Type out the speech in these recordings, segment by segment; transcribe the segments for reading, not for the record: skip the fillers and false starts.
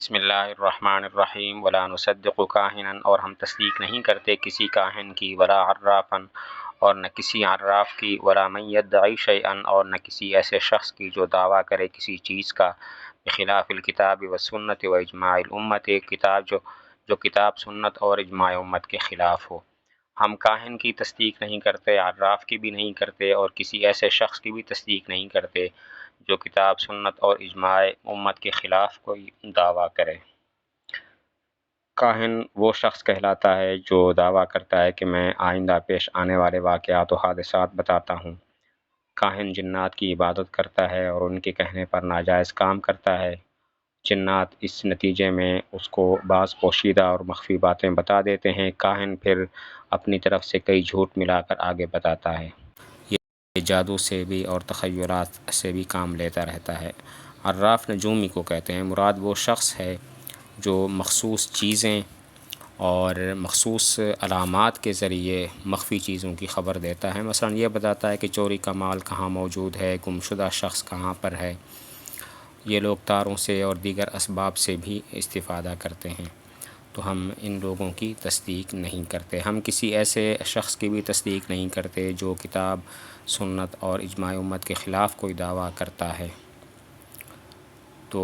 بسم اللہ الرحمن الرحیم ولا نصدق کاہنا، اور ہم تصدیق نہیں کرتے کسی کاہن کی، ولا عرافا، اور نہ کسی عراف کی، ولا من یدعی شیئا، اور نہ کسی ایسے شخص کی جو دعویٰ کرے کسی چیز کا، بخلاف الکتاب والسنت و اجماع الامت، جو کتاب سنت اور اجماع امت کے خلاف ہو۔ ہم کاہن کی تصدیق نہیں کرتے، عراف کی بھی نہیں کرتے، اور کسی ایسے شخص کی بھی تصدیق نہیں کرتے جو کتاب سنت اور اجماع امت کے خلاف کوئی دعویٰ کرے۔ کاہن وہ شخص کہلاتا ہے جو دعویٰ کرتا ہے کہ میں آئندہ پیش آنے والے واقعات و حادثات بتاتا ہوں۔ کاہن جنات کی عبادت کرتا ہے اور ان کے کہنے پر ناجائز کام کرتا ہے۔ جنات اس نتیجے میں اس کو بعض پوشیدہ اور مخفی باتیں بتا دیتے ہیں۔ کاہن پھر اپنی طرف سے کئی جھوٹ ملا کر آگے بتاتا ہے۔ یہ جادو سے بھی اور تخیلات سے بھی کام لیتا رہتا ہے۔ عراف نجومی کو کہتے ہیں۔ مراد وہ شخص ہے جو مخصوص چیزیں اور مخصوص علامات کے ذریعے مخفی چیزوں کی خبر دیتا ہے۔ مثلا یہ بتاتا ہے کہ چوری کا مال کہاں موجود ہے، گمشدہ شخص کہاں پر ہے۔ یہ لوگ تاروں سے اور دیگر اسباب سے بھی استفادہ کرتے ہیں، تو ہم ان لوگوں کی تصدیق نہیں کرتے۔ ہم کسی ایسے شخص کی بھی تصدیق نہیں کرتے جو کتاب سنت اور اجماع امت کے خلاف کوئی دعویٰ کرتا ہے، تو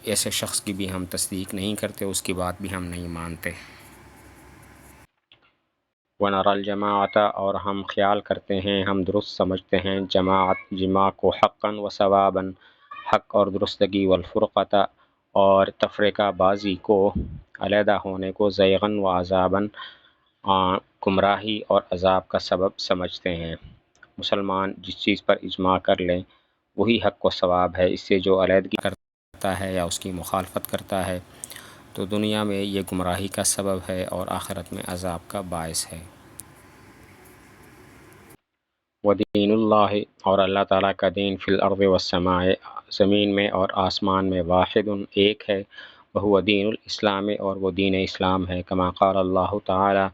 ایسے شخص کی بھی ہم تصدیق نہیں کرتے، اس کی بات بھی ہم نہیں مانتے۔ وَنَرَى الْجَمَاعَةَ، اور ہم خیال کرتے ہیں، ہم درست سمجھتے ہیں جماع کو حقاً و ثواباً، حق اور درستگی، والفرقۃ، اور تفرقہ بازی کو، علیحدہ ہونے کو، زیغاً و عذاباً، گمراہی اور عذاب کا سبب سمجھتے ہیں۔ مسلمان جس چیز پر اجماع کر لیں وہی حق و ثواب ہے۔ اس سے جو علیحدگی کرتا ہے یا اس کی مخالفت کرتا ہے تو دنیا میں یہ گمراہی کا سبب ہے اور آخرت میں عذاب کا باعث ہے۔ ودین اللہ، اور اللہ تعالیٰ کا دین، فی الارض والسماء، زمین میں اور آسمان میں، واحد، ایک ہے، وہو دین الاسلام، اور وہ دین اسلام ہے، کما قال اللہ تعالیٰ،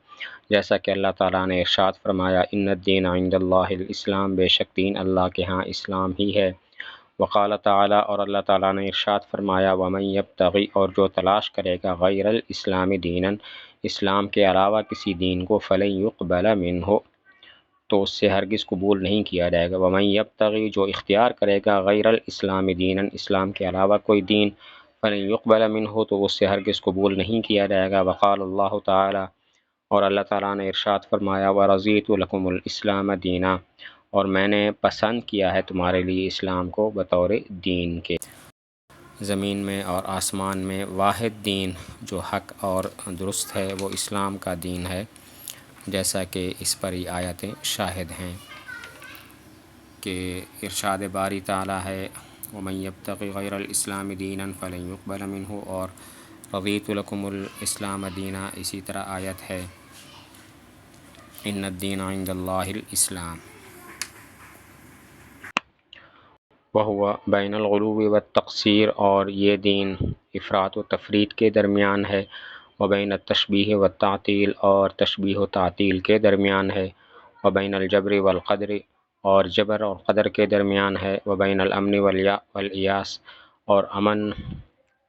جیسا کہ اللہ تعالیٰ نے ارشاد فرمایا، ان الدین عند اللہ الاسلام، بے شک دین اللہ کے ہاں اسلام ہی ہے۔ وقال تعالیٰ، اور اللہ تعالیٰ نے ارشاد فرمایا، ومن یبتغی، اور جو تلاش کرے گا، غیر الاسلام دیناً، اسلام کے علاوہ کسی دین کو، فلن یقبل منہ، تو اس سے ہرگز قبول نہیں کیا جائے گا۔ ومن یبتغی، جو اختیار کرے گا، غیر الاسلام دیناً، اسلام کے علاوہ کوئی دین، فلن یقبل منہ، تو اس سے ہرگز قبول نہیں کیا جائے گا۔ وقال اللہ تعالیٰ، اور اللہ تعالیٰ نے ارشاد فرمایا، ورضیت لکم الاسلام دینا، اور میں نے پسند کیا ہے تمہارے لیے اسلام کو بطور دین کے۔ زمین میں اور آسمان میں واحد دین جو حق اور درست ہے وہ اسلام کا دین ہے، جیسا کہ اس پر یہ آیتیں شاہد ہیں کہ ارشاد باری تعالیٰ ہے، ومن یبتغی غیر الاسلام دینا فلن یقبل منہ، اور رضیت لکم الاسلام دینا، اسی طرح آیت ہے، ان الدین عند اللہ الاسلام۔ وہو بین الغلو والتقصیر، اور یہ دین افراط و تفریط کے درمیان ہے، وبین التشبیہ والتعطیل، اور تشبیہ و تعطیل کے درمیان ہے، وبین الجبر والقدر، اور جبر اور قدر کے درمیان ہے، وبین الامن والیاس، اور امن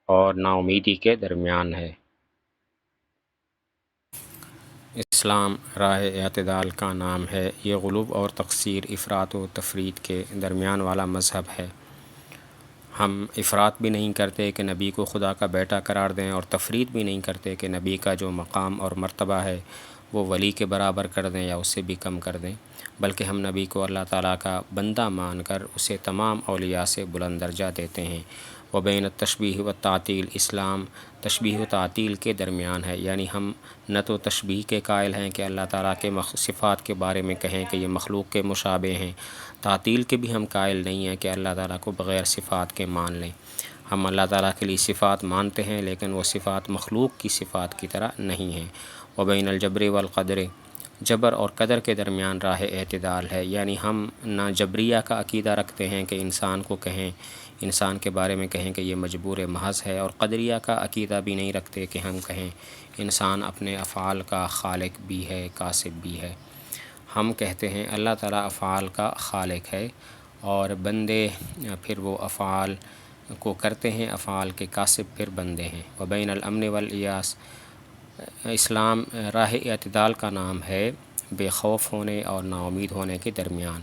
اور نا امیدی کے درمیان ہے۔ اسلام راہ اعتدال کا نام ہے۔ یہ غلو اور تقصیر، افراط و تفریط کے درمیان والا مذہب ہے۔ ہم افراط بھی نہیں کرتے کہ نبی کو خدا کا بیٹا قرار دیں، اور تفریط بھی نہیں کرتے کہ نبی کا جو مقام اور مرتبہ ہے وہ ولی کے برابر کر دیں یا اس سے بھی کم کر دیں، بلکہ ہم نبی کو اللہ تعالیٰ کا بندہ مان کر اسے تمام اولیاء سے بلند درجہ دیتے ہیں۔ وبین التشبیہ والتعطیل، اسلام تشبیہ و تعطیل کے درمیان ہے، یعنی ہم نہ تو تشبیہ کے قائل ہیں کہ اللہ تعالیٰ کے صفات کے بارے میں کہیں کہ یہ مخلوق کے مشابہ ہیں، تعطیل کے بھی ہم قائل نہیں ہیں کہ اللہ تعالیٰ کو بغیر صفات کے مان لیں۔ ہم اللہ تعالیٰ کے لیے صفات مانتے ہیں لیکن وہ صفات مخلوق کی صفات کی طرح نہیں ہیں۔ وبین الجبر والقدر، جبر اور قدر کے درمیان راہ اعتدال ہے، یعنی ہم نہ جبریہ کا عقیدہ رکھتے ہیں کہ انسان کے بارے میں کہیں کہ یہ مجبور محض ہے، اور قدریہ کا عقیدہ بھی نہیں رکھتے کہ ہم کہیں انسان اپنے افعال کا خالق بھی ہے، کاسب بھی ہے۔ ہم کہتے ہیں اللہ تعالیٰ افعال کا خالق ہے، اور بندے پھر وہ افعال کو کرتے ہیں افعال کے کاسب پھر بندے ہیں۔ وبین الامن والیاس، اسلام راہ اعتدال کا نام ہے بے خوف ہونے اور نا امید ہونے کے درمیان،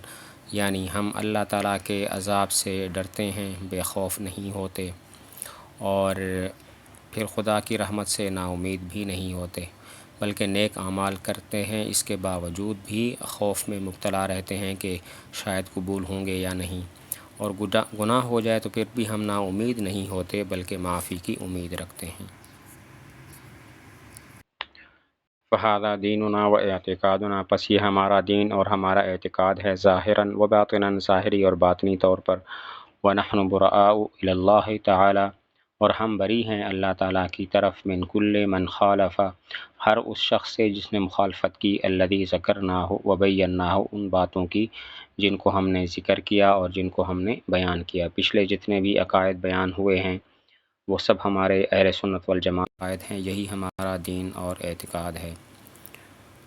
یعنی ہم اللہ تعالیٰ کے عذاب سے ڈرتے ہیں، بے خوف نہیں ہوتے، اور پھر خدا کی رحمت سے نا امید بھی نہیں ہوتے، بلکہ نیک اعمال کرتے ہیں، اس کے باوجود بھی خوف میں مبتلا رہتے ہیں کہ شاید قبول ہوں گے یا نہیں، اور گناہ ہو جائے تو پھر بھی ہم نا امید نہیں ہوتے بلکہ معافی کی امید رکھتے ہیں۔ فہذا دیننا و اعتقادنا، پس یہ ہمارا دین اور ہمارا اعتقاد ہے، ظاہراً و باطناً، ظاہری اور باطنی طور پر، ونحن براء الی اللہ تعالی، اور ہم بری ہیں اللہ تعالیٰ کی طرف، من کل من خالف، ہر اس شخص سے جس نے مخالفت کی، الذی ذکرناہ و بیناہ، ان باتوں کی جن کو ہم نے ذکر کیا اور جن کو ہم نے بیان کیا۔ پچھلے جتنے بھی عقائد بیان ہوئے ہیں وہ سب ہمارے اہل سنت والجماعت عقائد ہیں، یہی ہمارا دین اور اعتقاد ہے۔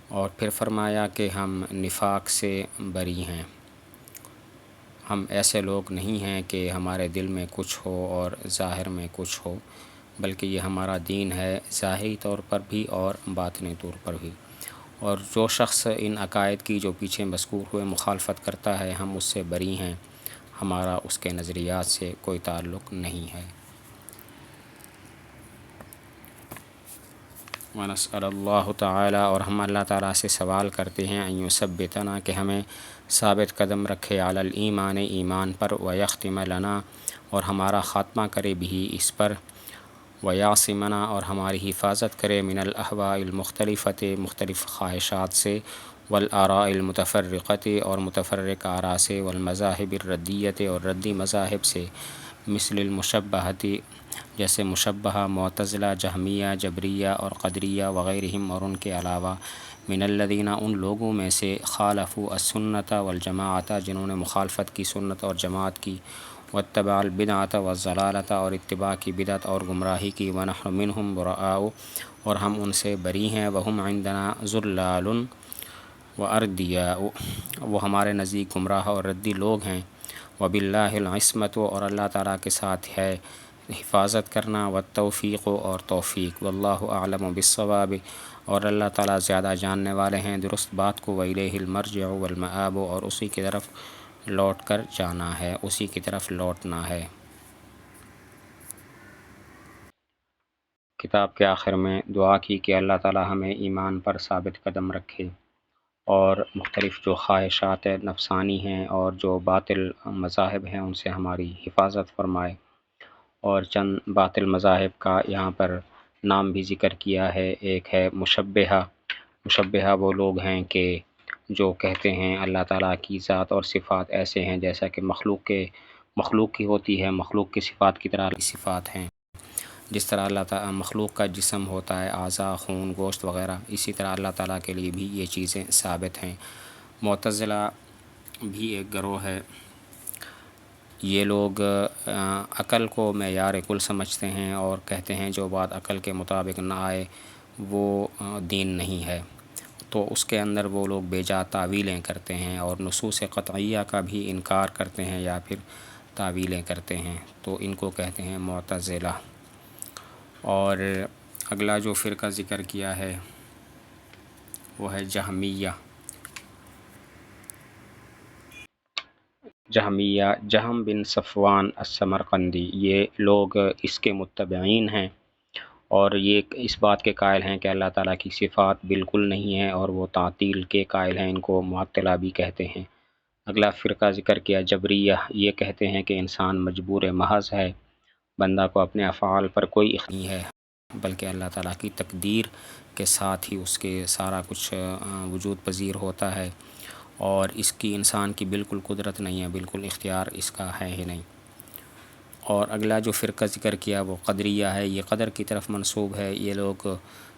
اور پھر فرمایا کہ ہم نفاق سے بری ہیں، ہم ایسے لوگ نہیں ہیں کہ ہمارے دل میں کچھ ہو اور ظاہر میں کچھ ہو، بلکہ یہ ہمارا دین ہے، ظاہری طور پر بھی اور باطنی طور پر بھی۔ اور جو شخص ان عقائد کی جو پیچھے مذکور ہوئے مخالفت کرتا ہے، ہم اس سے بری ہیں، ہمارا اس کے نظریات سے کوئی تعلق نہیں ہے۔ ونسأل اللہ تعالی، اور ہم اللہ تعالیٰ سے سوال کرتے ہیں، ان یثبتنا، کہ ہمیں ثابت قدم رکھے، علی الایمان، ایمان پر، ویختم لنا، اور ہمارا خاتمہ کرے بھی اس پر، ویعصمنا، اور ہماری حفاظت کرے، من الاہواء المختلفۃ، مختلف خواہشات سے، والآراء المتفرقۃ، اور متفرق آراء سے، والمذاہب الردیۃ، اور ردی مذاہب سے، مثل المشبہۃ، جیسے مشبہہ، معتزلہ، جہمیہ، جبریہ اور قدریہ وغیرہم، اور ان کے علاوہ، من الذین، ان لوگوں میں سے، خالفوا السنۃ والجماعۃ، جنہوں نے مخالفت کی سنت اور جماعت کی، واتبعوا البدعۃ والضلالۃ، اور اتباع کی بدعت اور گمراہی کی، ونحن منہم براء، اور ہم ان سے بری ہیں، وہم عندنا ضلال واردیاء، وہ ہمارے نزدیک گمراہ اور ردی لوگ ہیں، وباللہ العصمۃ، اور اللہ تعالیٰ کے ساتھ ہے حفاظت کرنا، والتوفیق، اور توفیق، واللہ اعلم بالصواب، اور اللہ تعالیٰ زیادہ جاننے والے ہیں درست بات کو، وإلیہ المرجع والمآب، اور اسی کی طرف لوٹ کر جانا ہے، اسی کی طرف لوٹنا ہے۔ کتاب کے آخر میں دعا کی کہ اللہ تعالیٰ ہمیں ایمان پر ثابت قدم رکھے، اور مختلف جو خواہشات نفسانی ہیں اور جو باطل مذاہب ہیں ان سے ہماری حفاظت فرمائے۔ اور چند باطل مذاہب کا یہاں پر نام بھی ذکر کیا ہے، ایک ہے مشبہہ۔ مشبہہ وہ لوگ ہیں کہ جو کہتے ہیں اللہ تعالیٰ کی ذات اور صفات ایسے ہیں جیسا کہ مخلوق کی ہوتی ہے، مخلوق کی صفات کی طرح صفات ہیں، جس طرح اللہ تعالیٰ مخلوق کا جسم ہوتا ہے، اعضاء، خون، گوشت وغیرہ، اسی طرح اللہ تعالیٰ کے لیے بھی یہ چیزیں ثابت ہیں۔ معتزلہ بھی ایک گروہ ہے، یہ لوگ عقل کو معیار کل سمجھتے ہیں اور کہتے ہیں جو بات عقل کے مطابق نہ آئے وہ دین نہیں ہے، تو اس کے اندر وہ لوگ بے جا تعویلیں کرتے ہیں اور نصوص قطعیہ کا بھی انکار کرتے ہیں یا پھر تعویلیں کرتے ہیں، تو ان کو کہتے ہیں معتزلہ۔ اور اگلا جو فرقہ ذکر کیا ہے وہ ہے جہمیہ۔ جہم بن صفوان السمرقندی، یہ لوگ اس کے متبعین ہیں اور یہ اس بات کے قائل ہیں کہ اللہ تعالیٰ کی صفات بالکل نہیں ہیں، اور وہ تعطیل کے قائل ہیں، ان کو معطلہ بھی کہتے ہیں۔ اگلا فرقہ ذکر کیا جبریہ، یہ کہتے ہیں کہ انسان مجبور محض ہے، بندہ کو اپنے افعال پر کوئی اختیار نہیں ہے، بلکہ اللہ تعالیٰ کی تقدیر کے ساتھ ہی اس کے سارا کچھ وجود پذیر ہوتا ہے، اور اس کی انسان کی بالکل قدرت نہیں ہے، بالکل اختیار اس کا ہے ہی نہیں۔ اور اگلا جو فرقہ ذکر کیا وہ قدریہ ہے، یہ قدر کی طرف منسوب ہے، یہ لوگ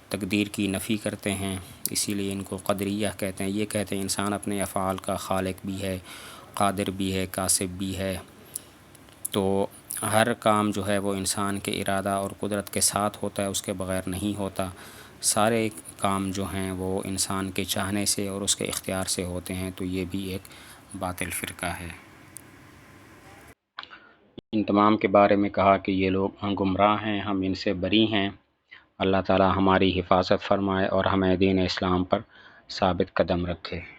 تقدیر کی نفی کرتے ہیں، اسی لیے ان کو قدریہ کہتے ہیں۔ یہ کہتے ہیں انسان اپنے افعال کا خالق بھی ہے، قادر بھی ہے، کاسب بھی ہے، تو ہر کام جو ہے وہ انسان کے ارادہ اور قدرت کے ساتھ ہوتا ہے، اس کے بغیر نہیں ہوتا، سارے کام جو ہیں وہ انسان کے چاہنے سے اور اس کے اختیار سے ہوتے ہیں، تو یہ بھی ایک باطل فرقہ ہے۔ ان تمام کے بارے میں کہا کہ یہ لوگ گمراہ ہیں، ہم ان سے بری ہیں۔ اللہ تعالی ہماری حفاظت فرمائے اور ہمیں دین اسلام پر ثابت قدم رکھے۔